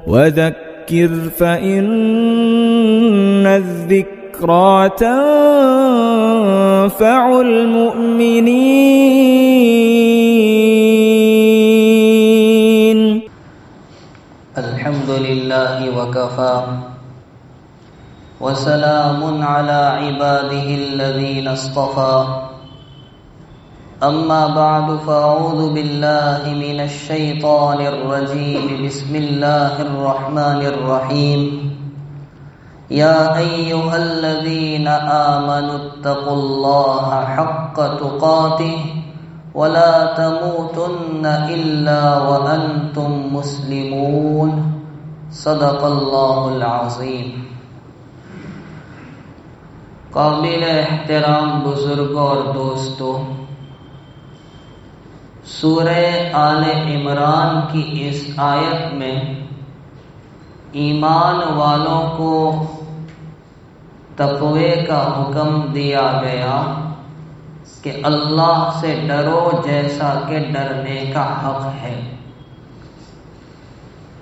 وذكر فإن الذكرى تنفع المؤمنين. الحمد لله وكفى وسلام على عباده الذين اصطفى. أما بعد فأعوذ بالله من الشيطان الرجيم. بسم الله الرحمن الرحيم. يا أيها الذين آمنوا اتقوا الله حق تقاته ولا تموتن إلا وأنتم مسلمون. صدق الله العظيم. قابل احترام بزرگوں اور دوستوں، سورہ آل عمران کی اس آیت میں ایمان والوں کو تقوی کا حکم دیا گیا کہ اللہ سے ڈرو جیسا کہ ڈرنے کا حق ہے۔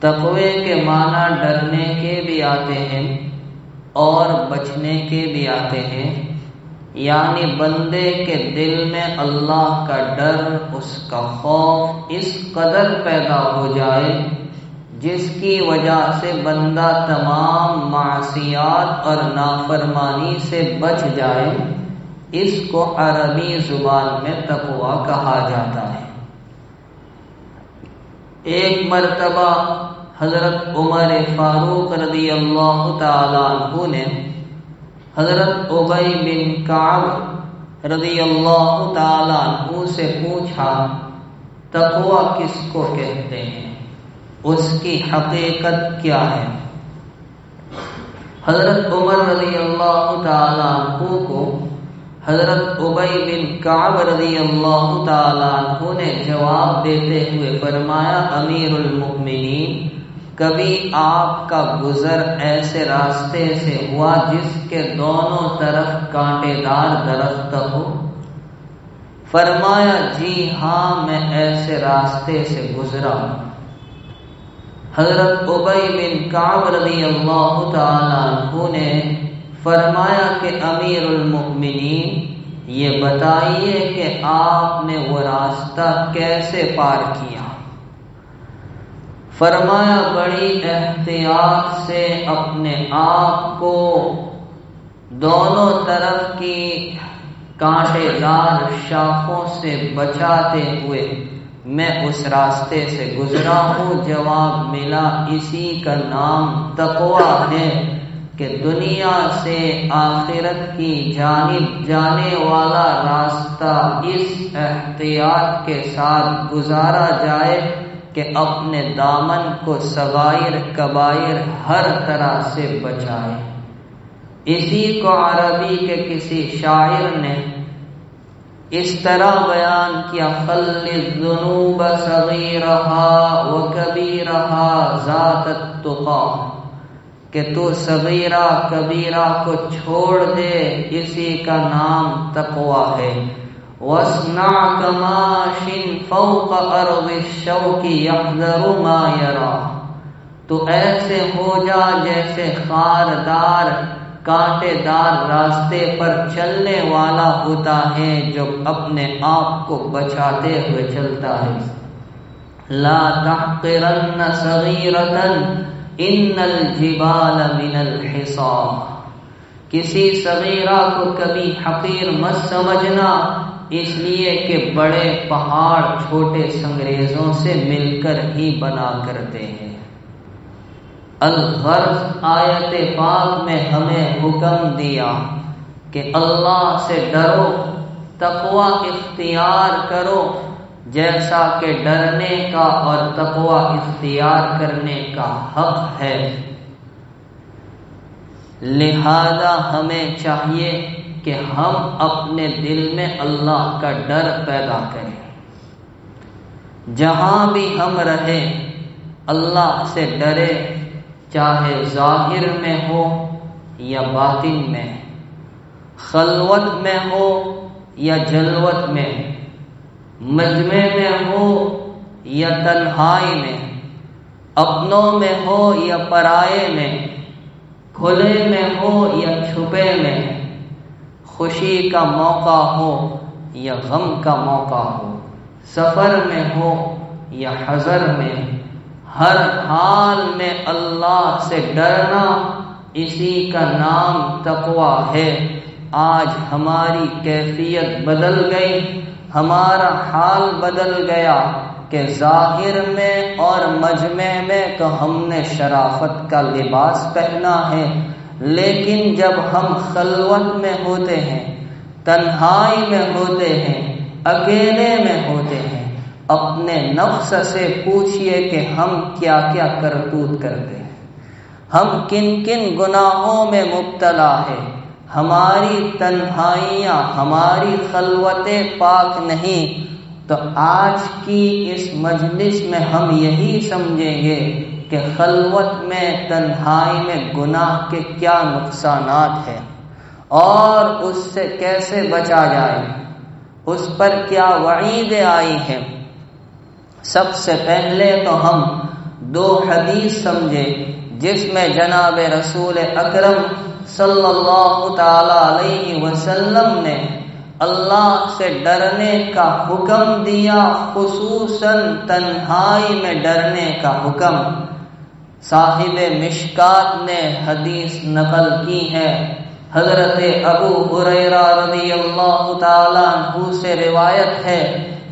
تقوی کے معنی ڈرنے کے بھی آتے ہیں اور بچنے کے بھی آتے ہیں، یعنی بندے کے دل میں اللہ کا ڈر، اس کا خوف اس قدر پیدا ہو جائے جس کی وجہ سے بندہ تمام معصیات اور نافرمانی سے بچ جائے۔ اس کو عربی زبان میں تقوی کہا جاتا ہے۔ ایک مرتبہ حضرت عمر فاروق رضی اللہ تعالی عنہ نے حضرت ابی بن کعب رضی اللہ تعالی عنہ سے پوچھا، تقوی کس کو کہتے ہیں، اس کی حقیقت کیا ہے؟ حضرت عمر رضی اللہ تعالی عنہ کو حضرت ابی بن کعب رضی اللہ تعالی عنہ نے جواب دیتے ہوئے فرمایا، امیر المؤمنین، کبھی آپ کا گزر ایسے راستے سے ہوا جس کے دونوں طرف کانٹے دار درخت ہو؟ فرمایا، جی ہاں، میں ایسے راستے سے گزرا ہوں۔ حضرت ابی بن کعب رضی اللہ تعالی عنہ نے فرمایا کہ امیر المؤمنین، یہ بتائیے کہ آپ نے وہ راستہ کیسے پار کیا؟ فرمایا، بڑی احتیاط سے اپنے آپ کو دونوں طرف کی کانٹے دار شاخوں سے بچاتے ہوئے میں اس راستے سے گزرا ہوں۔ جواب ملا، اسی کا نام تقوی ہے کہ دنیا سے آخرت کی جانب جانے والا راستہ اس احتیاط کے ساتھ گزارا جائے کہ اپنے دامن کو صغائر کبائر ہر طرح سے بچائے۔ اسی کو عربی کے کسی شاعر نے اس طرح بیان کیا، خل الذنوب صغیرہا وکبیرہا ذات التقی، کہ تو صغیرہ کبیرہ کو چھوڑ دے، اسی کا نام تقوی ہے۔ وَاصْنَعْ كَمَاشٍ فَوْقَ أَرْضِ الشَّوْكِ يَحْذَرُ مَا يَرَى، تو ایسے ہو جا جیسے خاردار کانٹے دار راستے پر چلنے والا ہوتا ہے جو اپنے آپ کو بچاتے ہوئے چلتا ہے۔ لَا تَحْقِرَنَّ صَغِيرَةً إِنَّ الْجِبَالَ مِنَ الْحِصَى، کسی صغیرہ کو کبھی حقیر مت سمجھنا، اس لیے کہ بڑے پہاڑ چھوٹے سنگریزوں سے مل کر ہی بنا کرتے ہیں۔ الغرض، آیت پاک میں ہمیں حکم دیا کہ اللہ سے ڈرو، تقوی اختیار کرو جیسا کہ ڈرنے کا اور تقوی اختیار کرنے کا حق ہے۔ لہذا ہمیں چاہیے کہ ہم اپنے دل میں اللہ کا ڈر پیدا کریں، جہاں بھی ہم رہیں اللہ سے ڈرے، چاہے ظاہر میں ہو یا باطن میں، خلوت میں ہو یا جلوت میں، مجمع میں ہو یا تنہائی میں، اپنوں میں ہو یا پرائے میں، کھلے میں ہو یا چھپے میں، خوشی کا موقع ہو یا غم کا موقع ہو، سفر میں ہو یا حضر میں، ہر حال میں اللہ سے ڈرنا، اسی کا نام تقویٰ ہے۔ آج ہماری کیفیت بدل گئی، ہمارا حال بدل گیا کہ ظاہر میں اور مجمع میں تو ہم نے شرافت کا لباس پہنا ہے، لیکن جب ہم خلوت میں ہوتے ہیں، تنہائی میں ہوتے ہیں، اکیلے میں ہوتے ہیں، اپنے نفس سے پوچھئے کہ ہم کیا کیا کرتوت کرتے ہیں، ہم کن کن گناہوں میں مبتلا ہیں، ہماری تنہائیاں، ہماری خلوتیں پاک نہیں۔ تو آج کی اس مجلس میں ہم یہی سمجھیں گے کہ خلوت میں، تنہائی میں گناہ کے کیا نقصانات ہیں اور اس سے کیسے بچا جائے، اس پر کیا وعیدیں آئی ہیں۔ سب سے پہلے تو ہم دو حدیث سمجھے جس میں جناب رسول اکرم صلی اللہ تعالی علیہ وسلم نے اللہ سے ڈرنے کا حکم دیا، خصوصاً تنہائی میں ڈرنے کا حکم۔ صاحب مشکات نے حدیث نقل کی ہے، حضرت ابو ہریرہ رضی اللہ تعالیٰ عنہ سے روایت ہے،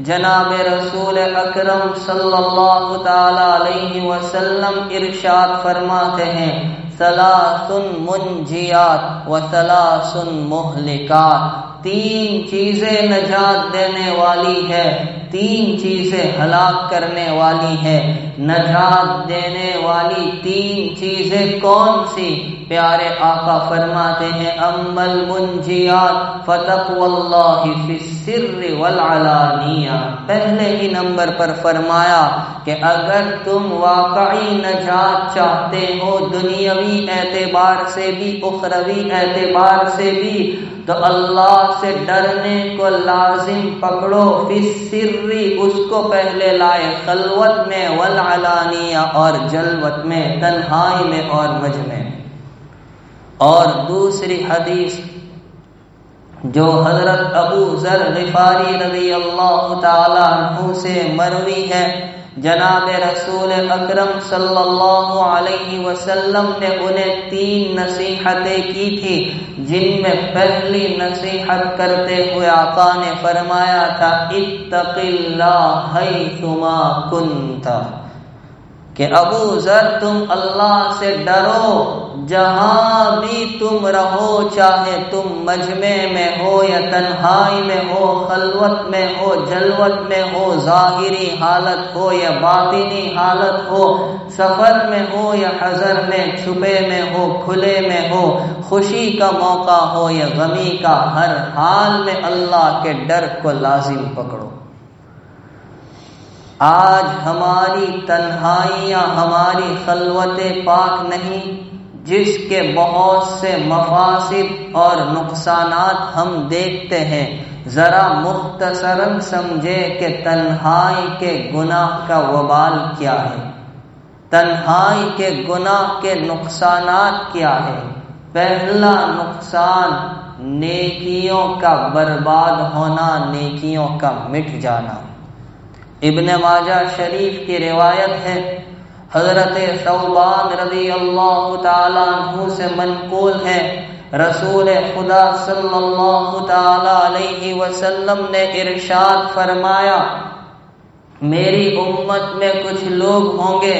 جناب رسول اکرم صلی اللہ تعالی علیہ وسلم ارشاد فرماتے ہیں، ثلاث منجیات و ثلاث مہلکات، تین چیزیں نجات دینے والی ہے، تین چیزیں ہلاک کرنے والی ہے۔ نجات دینے والی تین چیزیں کون سی؟ پیارے آقا فرماتے ہیں، اما المنجیات فتقوی اللہ فی السر والعلانیہ، پہلے ہی نمبر پر فرمایا کہ اگر تم واقعی نجات چاہتے ہو، دنیاوی اعتبار سے بھی اخروی اعتبار سے بھی، تو اللہ سے ڈرنے کو لازم پکڑو، فی السر، اس کو پہلے لائے خلوت میں، والعلانیہ اور جلوت میں، تنہائی میں اور مجمع میں۔ اور دوسری حدیث جو حضرت ابو ذر غفاری رضی اللہ تعالی عنہ سے مروی ہے، جناب رسول اکرم صلی اللہ علیہ وسلم نے انہیں تین نصیحتیں کی تھی، جن میں پہلی نصیحت کرتے ہوئے آقا نے فرمایا تھا، اتق اللہ حیثما کنت، کہ ابو ذر تم اللہ سے ڈرو جہاں بھی تم رہو، چاہے تم مجمع میں ہو یا تنہائی میں ہو، خلوت میں ہو، جلوت میں ہو، ظاہری حالت ہو یا باطنی حالت ہو، سفر میں ہو یا حضر میں، چھپے میں ہو، کھلے میں ہو، خوشی کا موقع ہو یا غمی کا، ہر حال میں اللہ کے ڈر کو لازم پکڑو۔ آج ہماری تنہائیاں، ہماری خلوتیں پاک نہیں، جس کے بہت سے مفاسد اور نقصانات ہم دیکھتے ہیں۔ ذرا مختصراً سمجھے کہ تنہائی کے گناہ کا وبال کیا ہے، تنہائی کے گناہ کے نقصانات کیا ہے۔ پہلا نقصان نیکیوں کا برباد ہونا، نیکیوں کا مٹ جانا۔ ابن ماجہ شریف کی روایت ہے، حضرت ثوبان رضی اللہ تعالیٰ عنہ سے منقول ہے، رسول خدا صلی اللہ تعالیٰ علیہ وسلم نے ارشاد فرمایا، میری امت میں کچھ لوگ ہوں گے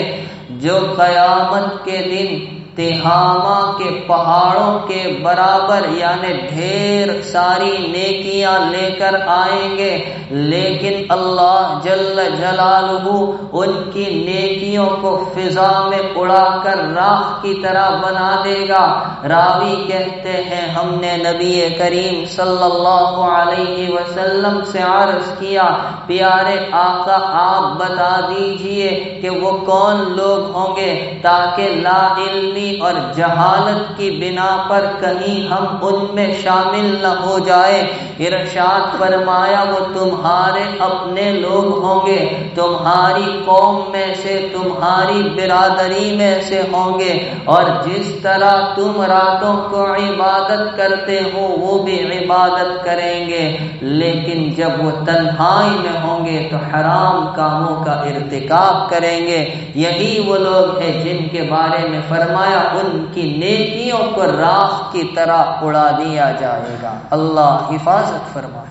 جو قیامت کے دن تہامہ کے پہاڑوں کے برابر یعنی ڈھیر ساری نیکیاں لے کر آئیں گے، لیکن اللہ جل جلالہ ان کی نیکیوں کو فضا میں اڑا کر راکھ کی طرح بنا دے گا۔ راوی کہتے ہیں، ہم نے نبی کریم صلی اللہ علیہ وسلم سے عرض کیا، پیارے آقا آپ بتا دیجئے کہ وہ کون لوگ ہوں گے تاکہ لا علمی اور جہالت کی بنا پر کہیں ہم ان میں شامل نہ ہو جائے۔ ارشاد فرمایا وہ تمہارے اپنے لوگ ہوں گے، تمہاری قوم میں سے، تمہاری برادری میں سے ہوں گے، اور جس طرح تم راتوں کو عبادت کرتے ہو وہ بھی عبادت کریں گے، لیکن جب وہ تنہائی میں ہوں گے تو حرام کاموں کا ارتکاب کریں گے۔ یہی وہ لوگ ہیں جن کے بارے میں فرمایا ان کی نیکیوں کو راکھ کی طرح اڑا دیا جائے گا۔ اللہ حفاظت فرمائے۔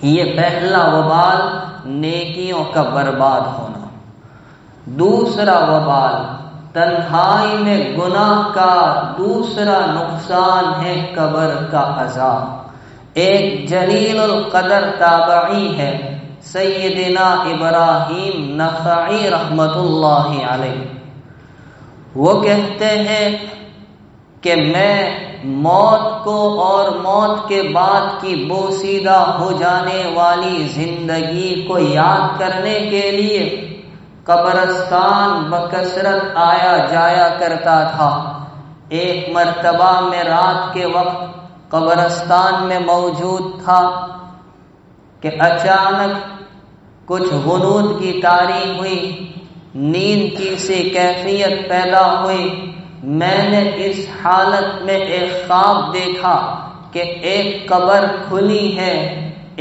یہ پہلا وبال نیکیوں کا برباد ہونا۔ دوسرا وبال تنہائی میں گناہ کا دوسرا نقصان ہے قبر کا عذاب۔ ایک جلیل القدر تابعی ہے سیدنا ابراہیم نخعی رحمت اللہ علیہ، وہ کہتے ہیں کہ میں موت کو اور موت کے بعد کی بوسیدہ ہو جانے والی زندگی کو یاد کرنے کے لیے قبرستان بکثرت آیا جایا کرتا تھا۔ ایک مرتبہ میں رات کے وقت قبرستان میں موجود تھا کہ اچانک کچھ غنود کی طاری ہوئی، نیند کی سی کیفیت پیدا ہوئی۔ میں نے اس حالت میں ایک خواب دیکھا کہ ایک قبر کھلی ہے،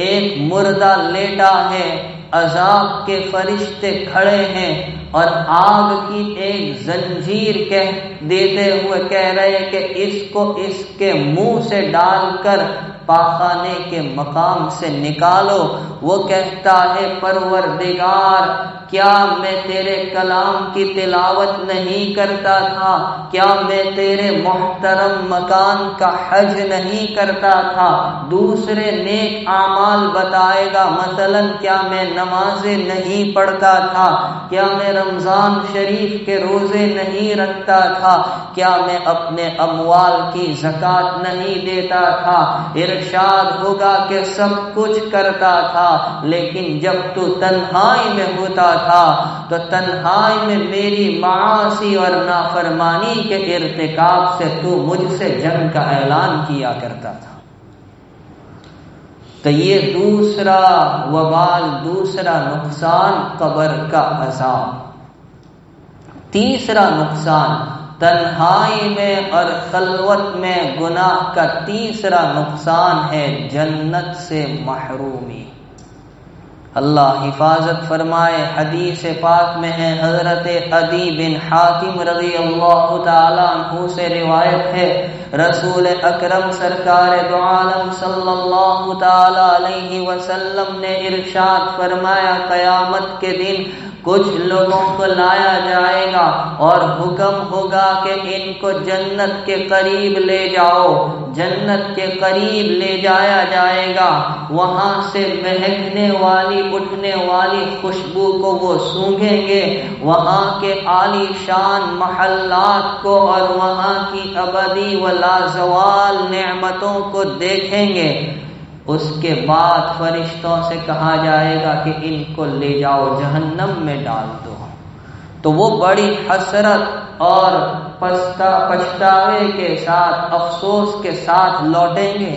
ایک مردہ لیٹا ہے، عذاب کے فرشتے کھڑے ہیں اور آگ کی ایک زنجیر دیتے ہوئے کہہ رہے کہ اس کو اس کے منہ سے ڈال کر پاخانے کے مقام سے نکالو۔ وہ کہتا ہے پروردگار، کیا میں تیرے کلام کی تلاوت نہیں کرتا تھا؟ کیا میں تیرے محترم مکان کا حج نہیں کرتا تھا؟ دوسرے نیک اعمال بتائے گا، مثلا کیا میں نمازیں نہیں پڑھتا تھا؟ کیا میں رمضان شریف کے روزے نہیں رکھتا تھا؟ کیا میں اپنے اموال کی زکوٰۃ نہیں دیتا تھا؟ ارشاد ہوگا کہ سب کچھ کرتا تھا، لیکن جب تو تنہائی میں ہوتا تھا تو تنہائی میں میری معاصی اور نافرمانی کے ارتکاب سے تو مجھ سے جنگ کا اعلان کیا کرتا تھا۔ تو یہ دوسرا وبال، دوسرا نقصان قبر کا عذاب۔ تیسرا نقصان تنہائی میں اور خلوت میں گناہ کا تیسرا نقصان ہے جنت سے محرومی۔ اللہ حفاظت فرمائے۔ حدیث پاک میں ہے، حضرت عدی بن حاتم رضی اللہ تعالیٰ عنہ سے روایت ہے، رسول اکرم سرکار دو عالم صلی اللہ تعالیٰ علیہ وسلم نے ارشاد فرمایا، قیامت کے دن کچھ لوگوں کو لایا جائے گا اور حکم ہوگا کہ ان کو جنت کے قریب لے جاؤ۔ جنت کے قریب لے جایا جائے گا، وہاں سے مہکنے والی اٹھنے والی خوشبو کو وہ سونگھیں گے، وہاں کے عالی شان محلات کو اور وہاں کی ابدی و لازوال نعمتوں کو دیکھیں گے۔ اس کے بعد فرشتوں سے کہا جائے گا کہ ان کو لے جاؤ جہنم میں ڈال دو۔ تو وہ بڑی حسرت اور پچھتاوے کے ساتھ، افسوس کے ساتھ لوٹیں گے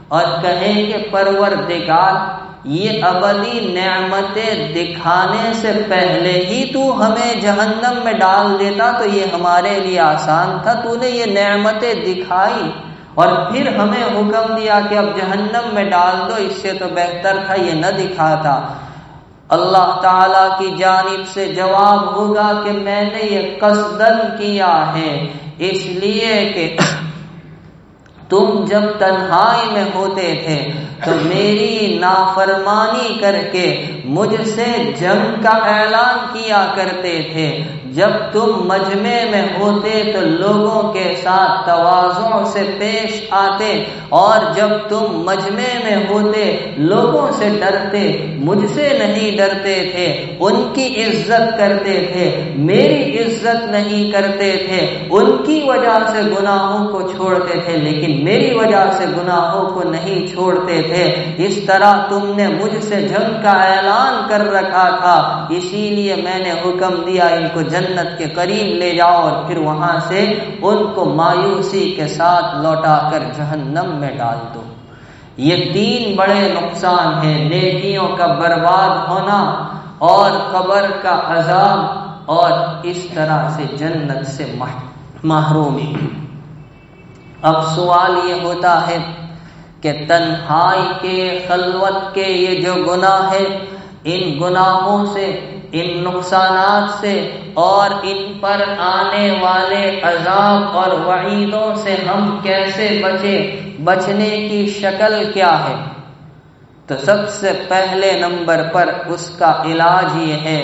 اور کہیں کہ پروردگار، یہ ابدی نعمتیں دکھانے سے پہلے ہی تو ہمیں جہنم میں ڈال دیتا تو یہ ہمارے لیے آسان تھا۔ تو نے یہ نعمتیں دکھائی اور پھر ہمیں حکم دیا کہ اب جہنم میں ڈال دو، اس سے تو بہتر تھا یہ نہ دکھاتا۔ اللہ تعالیٰ کی جانب سے جواب ہوگا کہ میں نے یہ قصداً کیا ہے، اس لیے کہ تم جب تنہائی میں ہوتے تھے تو میری نافرمانی کر کے مجھ سے جنگ کا اعلان کیا کرتے تھے۔ جب تم مجمع میں ہوتے تو لوگوں کے ساتھ تواضع سے پیش آتے، اور جب تم مجمع میں ہوتے لوگوں سے ڈرتے، مجھ سے نہیں ڈرتے تھے، ان کی عزت کرتے تھے، میری عزت نہیں کرتے تھے، ان کی وجہ سے گناہوں کو چھوڑتے تھے لیکن میری وجہ سے گناہوں کو نہیں چھوڑتے تھے۔ اس طرح تم نے مجھ سے جنگ کا اعلان کر رکھا تھا، اسی لیے میں نے حکم دیا ان کو جنت کے قریب لے جاؤ اور پھر وہاں سے ان کو مایوسی کے ساتھ لوٹا کر جہنم میں ڈال دو۔ یہ تین بڑے نقصان ہیں، نیکیوں کا برباد ہونا اور قبر کا عذاب اور اس طرح سے جنت سے محرومی۔ اب سوال یہ ہوتا ہے کہ تنہائی کے، خلوت کے یہ جو گناہ ہے، ان گناہوں سے، ان نقصانات سے اور ان پر آنے والے عذاب اور وعیدوں سے ہم کیسے بچنے کی شکل کیا ہے؟ تو سب سے پہلے نمبر پر اس کا علاج یہ ہے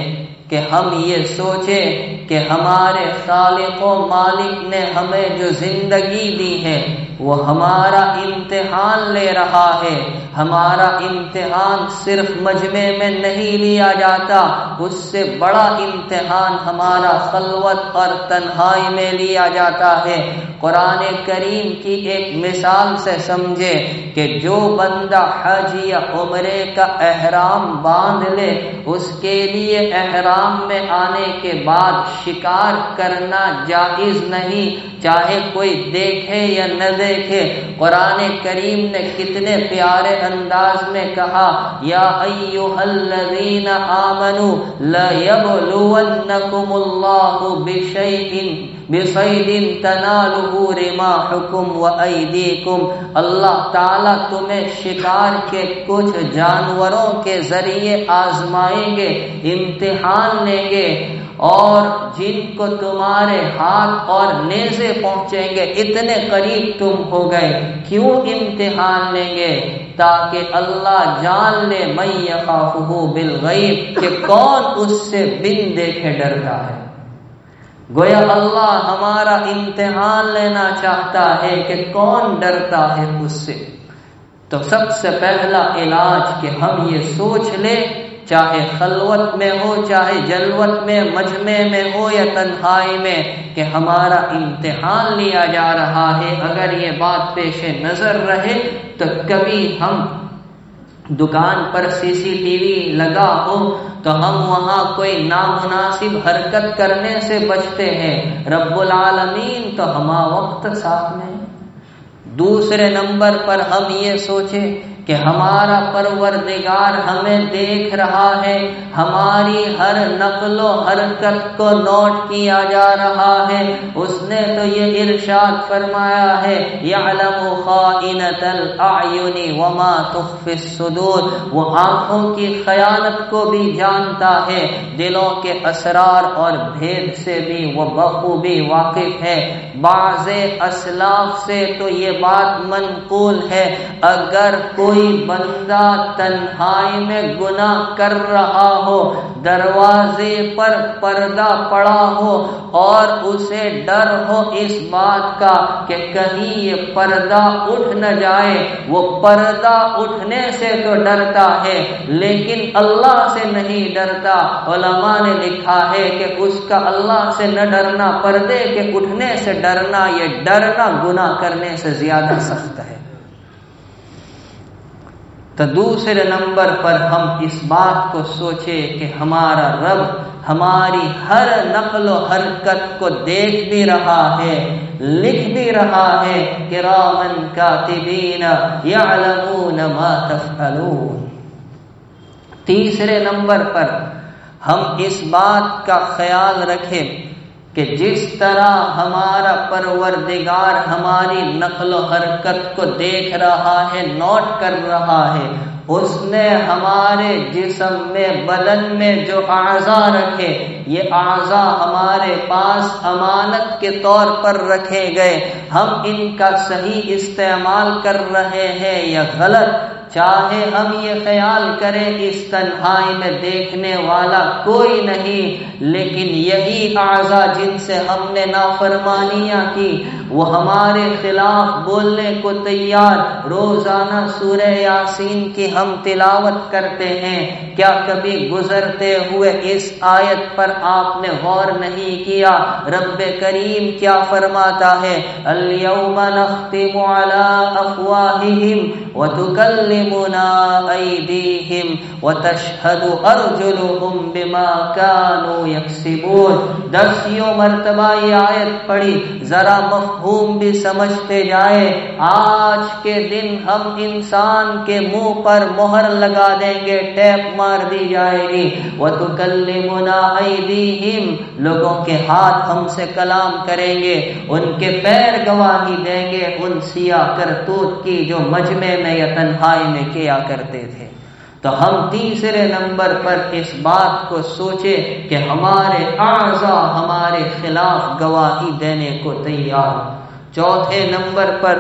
کہ ہم یہ سوچیں کہ ہمارے خالق و مالک نے ہمیں جو زندگی دی ہے وہ ہمارا امتحان لے رہا ہے۔ ہمارا امتحان صرف مجمع میں نہیں لیا جاتا، اس سے بڑا امتحان ہمارا خلوت اور تنہائی میں لیا جاتا ہے۔ قرآن کریم کی ایک مثال سے سمجھے کہ جو بندہ حج یا عمرے کا احرام باندھ لے، اس کے لیے احرام میں آنے کے بعد شکار کرنا جائز نہیں، چاہے کوئی دیکھے یا نہ دیکھے۔ قرآن کریم نے کتنے پیارے انداز میں کہا، یا ایھا الذین آمنوا لیبلونکم اللہ بصید تنالہ رماحکم وایدیکم۔ اللہ تعالیٰ تمہیں شکار کے کچھ جانوروں کے ذریعے آزمائیں گے، امتحان لیں گے، اور جن کو تمہارے ہاتھ اور نیزے پہنچیں گے، اتنے قریب تم ہو گئے۔ کیوں امتحان لیں گے؟ تاکہ اللہ جان لے من یخافہ بالغیب، کہ کون اس سے بن دیکھے ڈرتا ہے۔ گویا اللہ ہمارا امتحان لینا چاہتا ہے کہ کون ڈرتا ہے اس سے۔ تو سب سے پہلا علاج کہ ہم یہ سوچ لیں، چاہے خلوت میں ہو، چاہے جلوت میں، مجمع میں ہو یا تنہائی میں، کہ ہمارا امتحان لیا جا رہا ہے۔ اگر یہ بات پیش نظر رہے تو کبھی ہم دکان پر CCTV لگا ہو تو ہم وہاں کوئی نامناسب حرکت کرنے سے بچتے ہیں، رب العالمین تو ہما وقت ساتھ میں۔ دوسرے نمبر پر ہم یہ سوچیں کہ ہمارا پروردگار ہمیں دیکھ رہا ہے، ہماری ہر نقل و حرکت کو نوٹ کیا جا رہا ہے۔ اس نے تو یہ ارشاد فرمایا ہے، یعلم خائنۃ الاعین وما تخفی الصدور، وہ آنکھوں کی خیانت کو بھی جانتا ہے، دلوں کے اسرار اور بھید سے بھی وہ بخوبی واقف ہے۔ بعض اسلاف سے تو یہ بات منقول ہے، اگر کوئی بندہ تنہائی میں گناہ کر رہا ہو، دروازے پر پردہ پڑا ہو اور اسے ڈر ہو اس بات کا کہ کہیں یہ پردہ اٹھ نہ جائے، وہ پردہ اٹھنے سے تو ڈرتا ہے لیکن اللہ سے نہیں ڈرتا۔ علماء نے لکھا ہے کہ اس کا اللہ سے نہ ڈرنا، پردے کے اٹھنے سے ڈرنا، یہ ڈرنا گناہ کرنے سے زیادہ سخت ہے۔ تو دوسرے نمبر پر ہم اس بات کو سوچے کہ ہمارا رب ہماری ہر نقل و حرکت کو دیکھ بھی رہا ہے، لکھ بھی رہا ہے، کراما کاتبین یعلمون ما تفعلون۔ تیسرے نمبر پر ہم اس بات کا خیال رکھیں کہ جس طرح ہمارا پروردگار ہماری نقل و حرکت کو دیکھ رہا ہے، نوٹ کر رہا ہے، اس نے ہمارے جسم میں، بدن میں جو اعضاء رکھے، یہ اعضاء ہمارے پاس امانت کے طور پر رکھے گئے، ہم ان کا صحیح استعمال کر رہے ہیں یا غلط، چاہے ہم یہ خیال کریں اس تنہائی میں دیکھنے والا کوئی نہیں، لیکن یہی اعضاء جن سے ہم نے نافرمانیاں کی، وہ ہمارے خلاف بولنے کو تیار۔ روزانہ سورہ یاسین کی ہم تلاوت کرتے ہیں، کیا کبھی گزرتے ہوئے اس آیت پر آپ نے غور نہیں کیا؟ رب کریم کیا فرماتا ہے؟ الیوم نختم علی افواہہم وتکلمنا وتكلمنا أيديهم وتشهد أرجلهم بما كانوا يكسبون. 10 مرتبہ یہ آیت پڑھی، ذرا مفہوم بھی سمجھتے جائے. آج کے دن ہم انسان کے منہ پر مہر لگا دیں گے، ٹیپ مار دی جائے گی. وتكلمنا أيديهم، لوگوں کے ہاتھ ہم سے کلام کریں گے، ان کے پیر گواہی دیں گے ان سیاہ کرتوت کی جو مجمع میں یا تنہائی میں کیا کرتے تھے. تو ہم تیسرے نمبر پر اس بات کو سوچے کہ ہمارے اعضاء ہمارے خلاف گواہی دینے کو تیار. چوتھے نمبر پر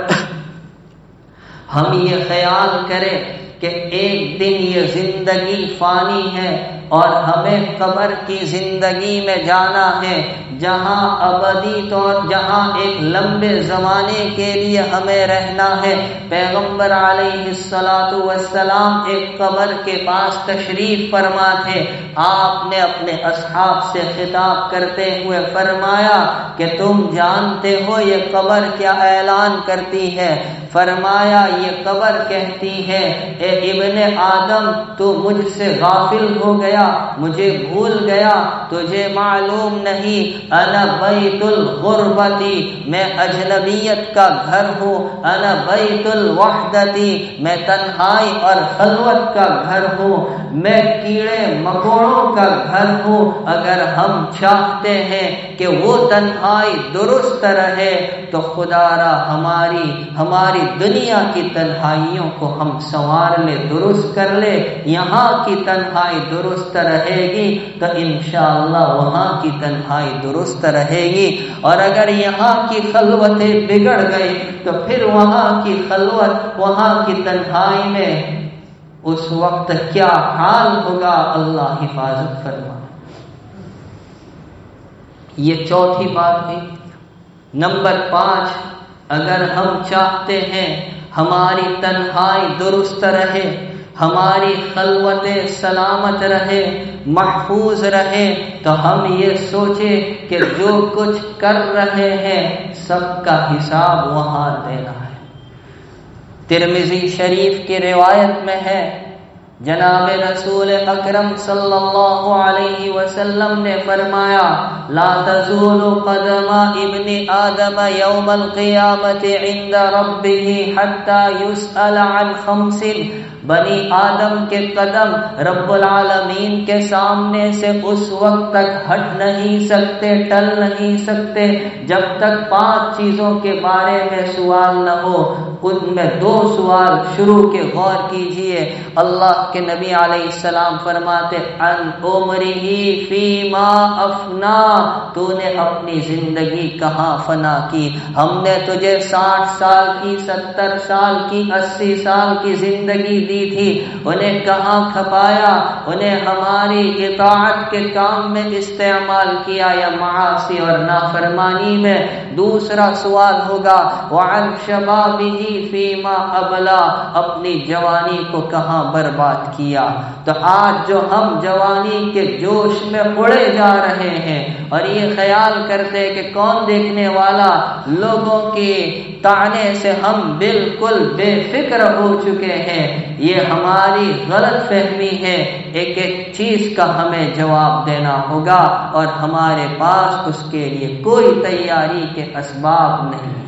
ہم یہ خیال کریں کہ ایک دن یہ زندگی فانی ہے اور ہمیں قبر کی زندگی میں جانا ہے، جہاں ابدی طور جہاں ایک لمبے زمانے کے لیے ہمیں رہنا ہے. پیغمبر علیہ السلام ایک قبر کے پاس تشریف فرما تھے. آپ نے اپنے اصحاب سے خطاب کرتے ہوئے فرمایا کہ تم جانتے ہو یہ قبر کیا اعلان کرتی ہے؟ فرمایا یہ قبر کہتی ہے اے ابن آدم تو مجھ سے غافل ہو گیا، مجھے بھول گیا، تجھے معلوم نہیں انا بیت الغربتی، میں اجنبیت کا گھر ہوں، انا بیت الوحدتی، میں تنہائی اور خلوت کا گھر ہوں، میں کیڑے مکوڑوں کا گھر ہوں. اگر ہم چاہتے ہیں کہ وہ تنہائی درست رہے تو خدا را ہماری دنیا کی تنہائیوں کو ہم سنوار لے، درست کر لے. یہاں کی تنہائی درست رہے گی تو انشاءاللہ وہاں کی تنہائی درست رہے گی. اور اگر یہاں کی خلوتیں بگڑ گئی تو پھر وہاں کی خلوت، وہاں کی تنہائی میں اس وقت کیا حال ہوگا، اللہ حفاظت فرمائے. یہ چوتھی بات ہے. نمبر 5، اگر ہم چاہتے ہیں ہماری تنہائی درست رہے، ہماری خلوتیں سلامت رہے، محفوظ رہے، تو ہم یہ سوچیں کہ جو کچھ کر رہے ہیں سب کا حساب وہاں دینا ہے. ترمذی شریف کی روایت میں ہے، جناب رسول اکرم صلی اللہ علیہ وسلم نے فرمایا لا تزول قدم ابن آدم یوم القیامت عند ربه حتى يسأل عن 5. بنی آدم کے قدم رب العالمین کے سامنے سے اس وقت تک ہٹ نہیں سکتے، ٹل نہیں سکتے جب تک 5 چیزوں کے بارے میں سوال نہ ہو. ان میں 2 سوال شروع کے غور کیجئے. اللہ کے نبی علیہ السلام فرماتے عن عمرہ فیما افنا، تو نے اپنی زندگی کہاں فنا کی؟ ہم نے تجھے 60 سال کی، 70 سال کی، 80 سال کی زندگی دی تھی، انہیں کہاں کھپایا؟ انہیں ہماری اطاعت کے کام میں استعمال کیا یا معاصی اور نافرمانی میں؟ دوسرا سوال ہوگا وعن شبابہ فیما ابلا، اپنی جوانی کو کہاں برباد کیا؟ تو آج جو ہم جوانی کے جوش میں اڑے جا رہے ہیں اور یہ خیال کرتے کہ کون دیکھنے والا، لوگوں کی طعنے سے ہم بالکل بے فکر ہو چکے ہیں. یہ ہماری غلط فہمی ہے. ایک ایک چیز کا ہمیں جواب دینا ہوگا اور ہمارے پاس اس کے لیے کوئی تیاری کے اسباب نہیں ہے.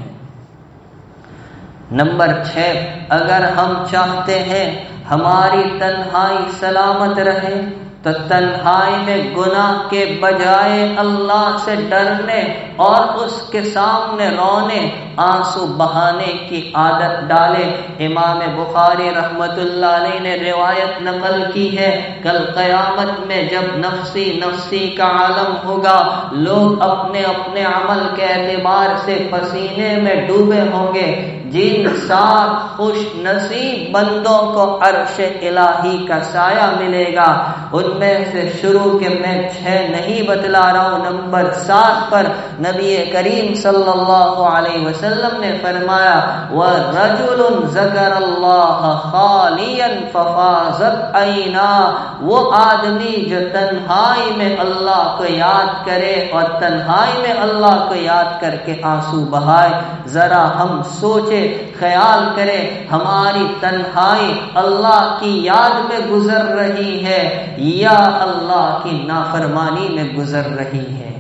نمبر 6، اگر ہم چاہتے ہیں ہماری تنہائی سلامت رہے تو تنہائی میں گناہ کے بجائے اللہ سے ڈرنے اور اس کے سامنے رونے، آنسو بہانے کی عادت ڈالے. امام بخاری رحمت اللہ علیہ نے روایت نقل کی ہے، کل قیامت میں جب نفسی نفسی کا عالم ہوگا، لوگ اپنے اپنے عمل کے اعتبار سے پسینے میں ڈوبے ہوں گے. جن 7 خوش نصیب بندوں کو عرش الہی کا سایہ ملے گا، ان میں سے شروع کے میں 6 نہیں بتلا رہا ہوں، نمبر 7 پر نبی کریم صلی اللہ علیہ وسلم نے فرمایا وَرَجُلٌ ذَكَرَ اللَّهَ خَالِيًا فَفَاضَتْ عَيْنَاهُ، وہ آدمی جو تنہائی میں اللہ کو یاد کرے اور تنہائی میں اللہ کو یاد کر کے آنسو بہائے۔ ذرا ہم سوچے، خیال کریں، ہماری تنہائی اللہ کی یاد میں گزر رہی ہے یا اللہ کی نافرمانی میں گزر رہی ہے؟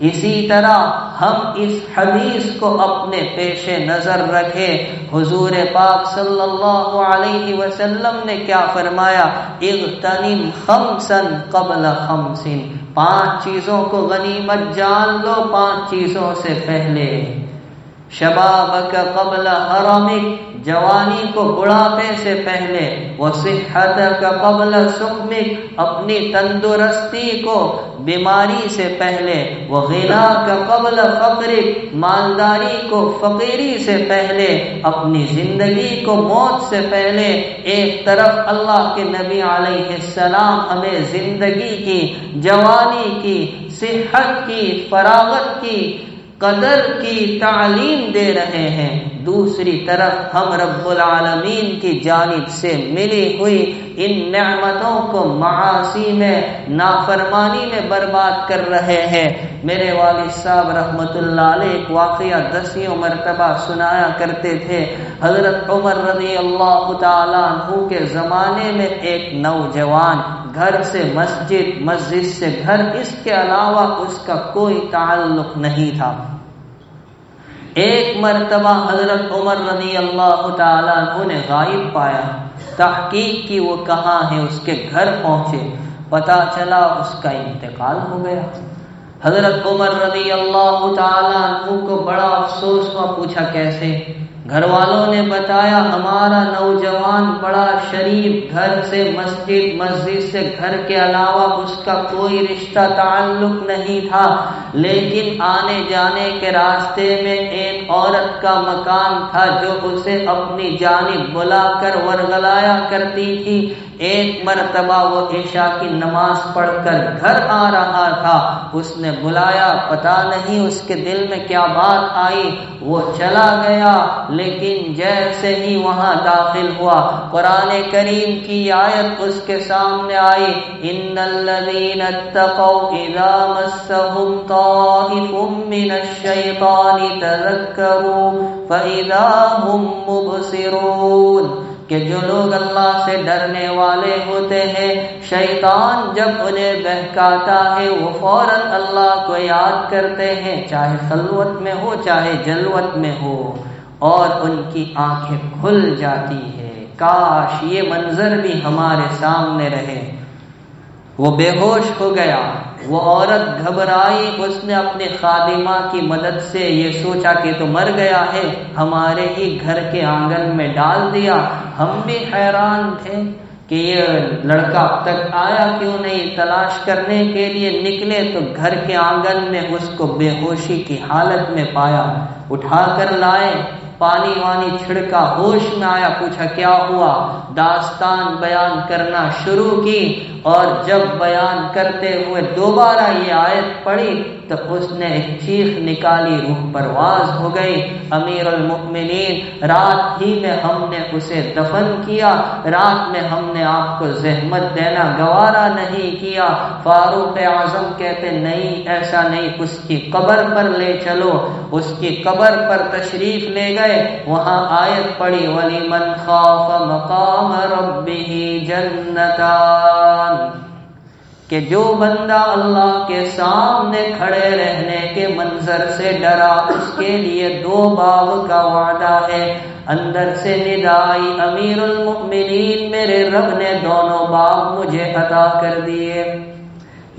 اسی طرح ہم اس حدیث کو اپنے پیش نظر رکھیں۔ حضور پاک صلی اللہ علیہ وسلم نے کیا فرمایا؟ اغتنم خمسا قبل خمس، 5 چیزوں کو غنیمت جان لو 5 چیزوں سے پہلے۔ شبابک قبل حرمک، جوانی کو بڑھاپے سے پہلے۔ وصحتک قبل سقمک، اپنی تندرستی کو بیماری سے پہلے۔ وغناک قبل فقرک، مالداری کو فقیری سے پہلے، اپنی زندگی کو موت سے پہلے۔ ایک طرف اللہ کے نبی علیہ السلام ہمیں زندگی کی، جوانی کی، صحت کی، فراغت کی، قدر کی تعلیم دے رہے ہیں، دوسری طرف ہم رب العالمین کی جانب سے ملی ہوئی ان نعمتوں کو معاصی میں، نافرمانی میں برباد کر رہے ہیں۔ میرے والد صاحب رحمت اللہ علیہ ایک واقعہ 10 مرتبہ سنایا کرتے تھے۔ حضرت عمر رضی اللہ تعالیٰ عنہ کے زمانے میں ایک نوجوان گھر سے مسجد، مسجد سے گھر، اس کے علاوہ اس کا کوئی تعلق نہیں تھا۔ ایک مرتبہ حضرت عمر رضی اللہ تعالیٰ عنہ نے غائب پایا، تحقیق کی وہ کہاں ہے، اس کے گھر پہنچے، پتہ چلا اس کا انتقال ہو گیا۔ حضرت عمر رضی اللہ تعالیٰ عنہ کو بڑا افسوس ہوا، پوچھا کیسے؟ گھر والوں نے بتایا ہمارا نوجوان بڑا شریف، گھر سے مسجد، مسجد سے گھر کے علاوہ اس کا کوئی رشتہ تعلق نہیں تھا، لیکن آنے جانے کے راستے میں ایک عورت کا مکان تھا جو اسے اپنی جانب بلا کر ورغلایا کرتی تھی۔ ایک مرتبہ وہ عشاء کی نماز پڑھ کر گھر آ رہا تھا، اس نے بلایا، پتہ نہیں اس کے دل میں کیا بات آئی، وہ چلا گیا، لیکن جیسے ہی وہاں داخل ہوا قرآن کریم کی آیت اس کے سامنے آئی، ان الذین اتقوا اذا مسهم طائف من الشیطان تذکروا فاذا هم مبصرون، کہ جو لوگ اللہ سے ڈرنے والے ہوتے ہیں، شیطان جب انہیں بہکاتا ہے وہ فوراً اللہ کو یاد کرتے ہیں، چاہے خلوت میں ہو چاہے جلوت میں ہو، اور ان کی آنکھیں کھل جاتی ہے۔ کاش یہ منظر بھی ہمارے سامنے رہے۔ وہ بے ہوش ہو گیا، وہ عورت گھبرائی، اس نے اپنے خادمہ کی مدد سے یہ سوچا کہ تو مر گیا ہے، ہمارے ہی گھر کے آنگن میں ڈال دیا۔ ہم بھی حیران تھے کہ یہ لڑکا اب تک آیا کیوں نہیں، تلاش کرنے کے لیے نکلے تو گھر کے آنگن میں اس کو بے ہوشی کی حالت میں پایا، اٹھا کر لائے، پانی وانی چھڑکا، ہوش میں آیا، پوچھا کیا ہوا، داستان بیان کرنا شروع کی، اور جب بیان کرتے ہوئے دوبارہ یہ آیت پڑھی تو اس نے ایک چیخ نکالی، روح پرواز ہو گئی۔ امیر المؤمنین، رات ہی میں ہم نے اسے دفن کیا، رات میں ہم نے آپ کو زحمت دینا گوارا نہیں کیا۔ فاروق اعظم کہتے نہیں، ایسا نہیں، اس کی قبر پر لے چلو۔ اس کی قبر پر تشریف لے گئے، وہاں آیت پڑھی وَلِمَنْ خَافَ مَقَامَ رَبِّهِ جَنَّتَانِ، کہ جو بندہ اللہ کے سامنے کھڑے رہنے کے منظر سے ڈرا اس کے لیے 2 باغ کا وعدہ ہے۔ اندر سے ندائی امیر المؤمنین، میرے رب نے دونوں باغ مجھے عطا کر دیے۔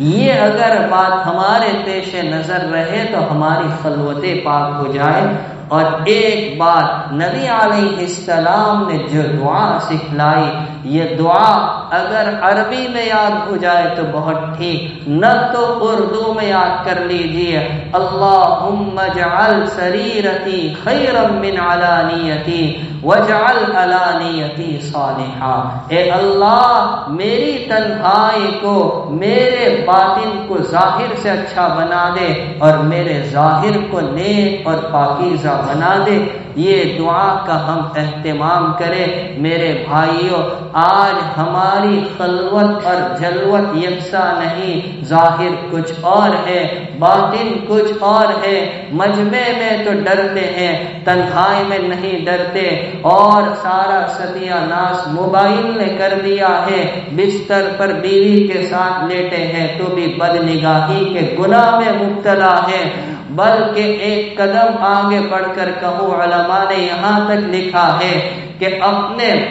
یہ اگر بات ہمارے پیش نظر رہے تو ہماری خلوتیں پاک ہو جائے، اور ایک بات نبی علیہ السلام نے جو دعا سکھلائی، یہ دعا اگر عربی میں یاد ہو جائے تو بہت ٹھیک، نہ تو اردو میں یاد کر لیجئے، اللہم اجعل سریرتی خیرا من علانیتی واجعل علانیتی صالحا، اے اللہ میری تنہائی کو، میرے باطن کو ظاہر سے اچھا بنا دے اور میرے ظاہر کو نیک اور پاکیزہ بنا دے۔ یہ دعا کا ہم اہتمام کریں میرے بھائیوں۔ آج ہماری خلوت اور جلوت یکساں نہیں، ظاہر کچھ اور ہے، باطن کچھ اور ہے۔ مجمع میں تو ڈرتے ہیں، تنہائی میں نہیں ڈرتے، اور سارا ستیہ ناش موبائل نے کر دیا ہے۔ بستر پر بیوی کے ساتھ لیٹے ہیں تو بھی بد نگاہی کے گناہ میں مبتلا ہے، بلکہ ایک قدم آگے بڑھ کر کہوں، علماء نے یہاں تک لکھا ہے کہ اپنے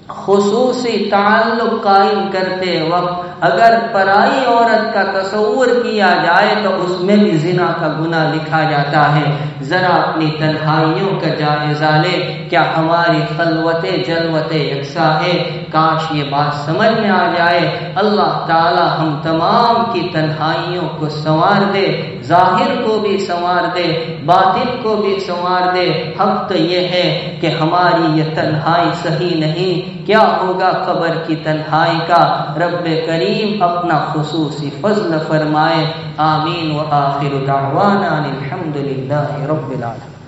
خصوصی تعلق قائم کرتے وقت اگر پرائی عورت کا تصور کیا جائے تو اس میں بھی زنا کا گناہ لکھا جاتا ہے۔ ذرا اپنی تنہائیوں کا جائزہ لے، کیا ہماری خلوتیں جلوتیں یکساں ہے؟ کاش یہ بات سمجھ میں آ جائے۔ اللہ تعالی ہم تمام کی تنہائیوں کو سنوار دے، ظاہر کو بھی سنوار دے، باطن کو بھی سنوار دے۔ حق تو یہ ہے کہ ہماری یہ تنہائی صحیح نہیں، کیا ہوگا قبر کی تنہائی کا؟ رب کریم اپنا خصوصی فضل فرمائے۔ آمین۔ وآخر دعوانا الحمد للہ رب العالمین۔